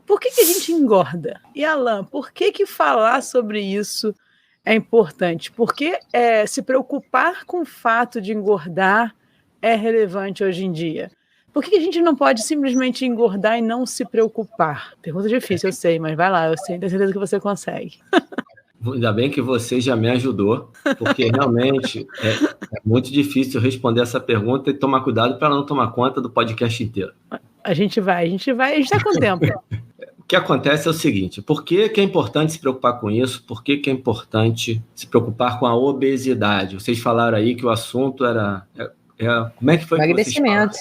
Por que a gente engorda? E, Alan, por que falar sobre isso é importante? Por que se preocupar com o fato de engordar é relevante hoje em dia? Por que a gente não pode simplesmente engordar e não se preocupar? Pergunta difícil, eu sei, mas vai lá, eu tenho certeza que você consegue. Ainda bem que você já me ajudou, porque realmente é muito difícil responder essa pergunta e tomar cuidado para não tomar conta do podcast inteiro. A gente está com tempo. O que acontece é o seguinte, por que é importante se preocupar com isso? Por que é importante se preocupar com a obesidade? Vocês falaram aí que o assunto era... como é que foi que vocês falaram?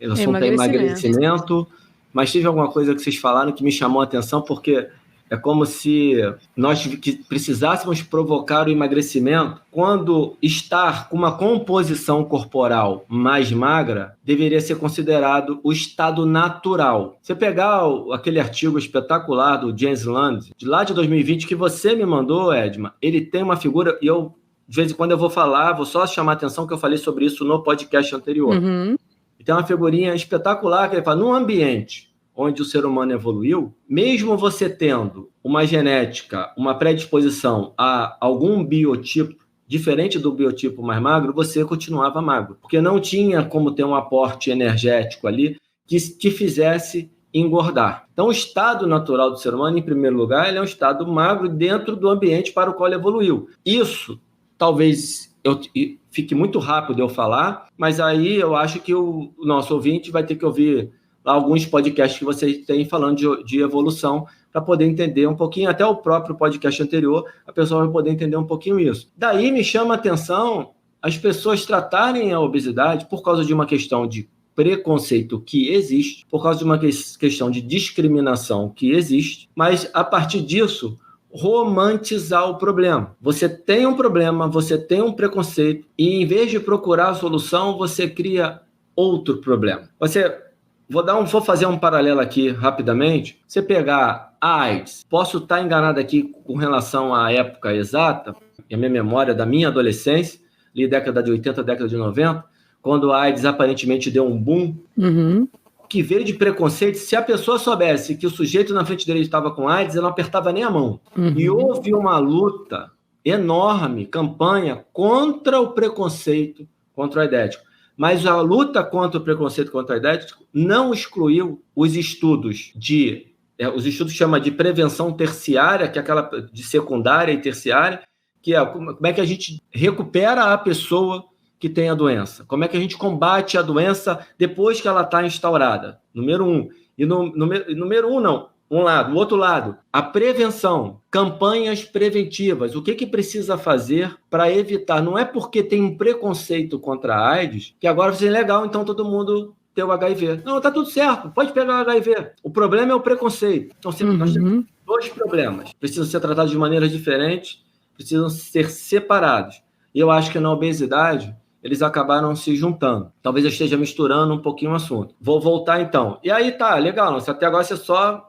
O assunto é emagrecimento, mas teve alguma coisa que vocês falaram que me chamou a atenção, porque é como se nós precisássemos provocar o emagrecimento quando estar com uma composição corporal mais magra deveria ser considerado o estado natural. Você pegar aquele artigo espetacular do James Land, de lá de 2020, que você me mandou, Edma, ele tem uma figura, e eu, de vez em quando eu vou falar, vou só chamar a atenção que eu falei sobre isso no podcast anterior. Uhum. E tem uma figurinha espetacular que ele fala, num ambiente onde o ser humano evoluiu, mesmo você tendo uma genética, uma predisposição a algum biotipo diferente do biotipo mais magro, você continuava magro, porque não tinha como ter um aporte energético ali que te fizesse engordar. Então, o estado natural do ser humano, em primeiro lugar, ele é um estado magro dentro do ambiente para o qual ele evoluiu. Isso, talvez fique muito rápido eu falar, mas aí eu acho que o nosso ouvinte vai ter que ouvir alguns podcasts que vocês têm falando de evolução para poder entender um pouquinho, até o próprio podcast anterior, a pessoa vai poder entender um pouquinho isso. Daí me chama a atenção as pessoas tratarem a obesidade por causa de uma questão de preconceito que existe, por causa de uma questão de discriminação que existe, mas a partir disso romantizar o problema. Você tem um problema, você tem um preconceito e em vez de procurar a solução, você cria outro problema. Vou fazer um paralelo aqui rapidamente. Você pegar a AIDS, posso estar enganado aqui com relação à época exata, e a minha memória da minha adolescência, ali década de 80, década de 90, quando a AIDS aparentemente deu um boom, que veio de preconceito. Se a pessoa soubesse que o sujeito na frente dele estava com AIDS, ela não apertava nem a mão. E houve uma luta enorme, campanha contra o preconceito contra o aidético. Mas a luta contra o preconceito contra o aidético não excluiu os estudos os estudos chamam de prevenção terciária, que é aquela de secundária e terciária, que é como é que a gente recupera a pessoa que tem a doença. Como é que a gente combate a doença depois que ela está instaurada? Número 1. E número 1 não. O outro lado, a prevenção, campanhas preventivas. O que precisa fazer para evitar? Não é porque tem um preconceito contra a AIDS que agora vai ser legal, então todo mundo ter o HIV. Não, tá tudo certo, pode pegar o HIV. O problema é o preconceito. Então, nós temos dois problemas. Precisam ser tratados de maneiras diferentes, precisam ser separados. E eu acho que na obesidade eles acabaram se juntando. Talvez eu esteja misturando um pouquinho o assunto. Vou voltar então. E aí tá, legal. Até agora você só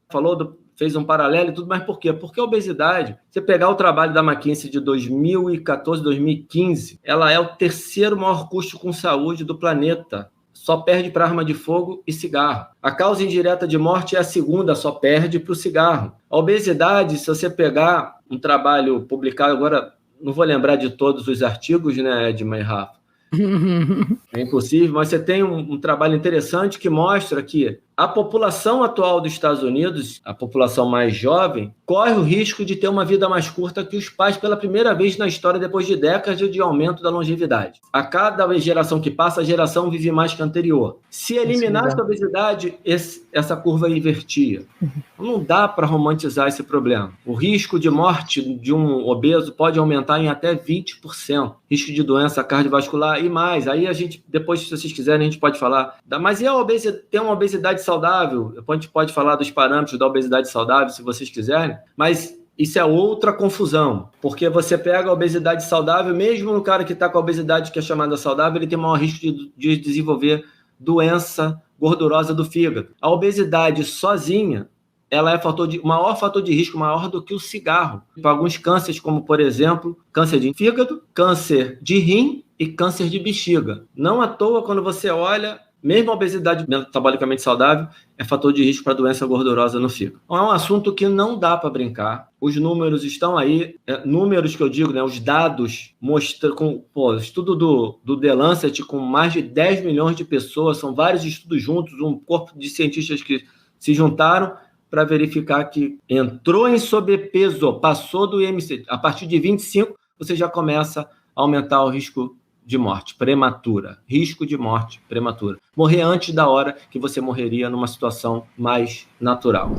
fez um paralelo e tudo, mas por quê? Porque a obesidade, você pegar o trabalho da McKinsey de 2014, 2015, ela é o terceiro maior custo com saúde do planeta. Só perde para arma de fogo e cigarro. A causa indireta de morte é a segunda, só perde para o cigarro. A obesidade, se você pegar um trabalho publicado, agora não vou lembrar de todos os artigos, né, Edma e Rafa? É impossível, mas você tem um trabalho interessante que mostra que a população atual dos Estados Unidos, a população mais jovem, corre o risco de ter uma vida mais curta que os pais pela primeira vez na história, depois de décadas de aumento da longevidade. A cada geração que passa, a geração vive mais que a anterior. Se eliminasse a obesidade, essa curva invertia. Não dá para romantizar esse problema. O risco de morte de um obeso pode aumentar em até 20%. Risco de doença cardiovascular e mais. Aí a gente, depois, se vocês quiserem, a gente pode falar. Mas e a obesidade? Tem uma obesidade saudável? A gente pode falar dos parâmetros da obesidade saudável, se vocês quiserem. Mas isso é outra confusão. Porque você pega a obesidade saudável, mesmo no cara que está com a obesidade que é chamada saudável, ele tem maior risco de desenvolver doença gordurosa do fígado. A obesidade sozinha, ela é o maior fator de risco, maior do que o cigarro. Para alguns cânceres, como, por exemplo, câncer de fígado, câncer de rim e câncer de bexiga. Não à toa, quando você olha mesmo a obesidade metabolicamente saudável é fator de risco para doença gordurosa no fígado. Então, é um assunto que não dá para brincar. Os números estão aí, números que eu digo, né, os dados mostram, estudo do The Lancet com mais de 10 milhões de pessoas, são vários estudos juntos, um corpo de cientistas que se juntaram para verificar que entrou em sobrepeso, passou do IMC, a partir de 25, você já começa a aumentar o risco de morte prematura, risco de morte prematura. Morrer antes da hora que você morreria numa situação mais natural.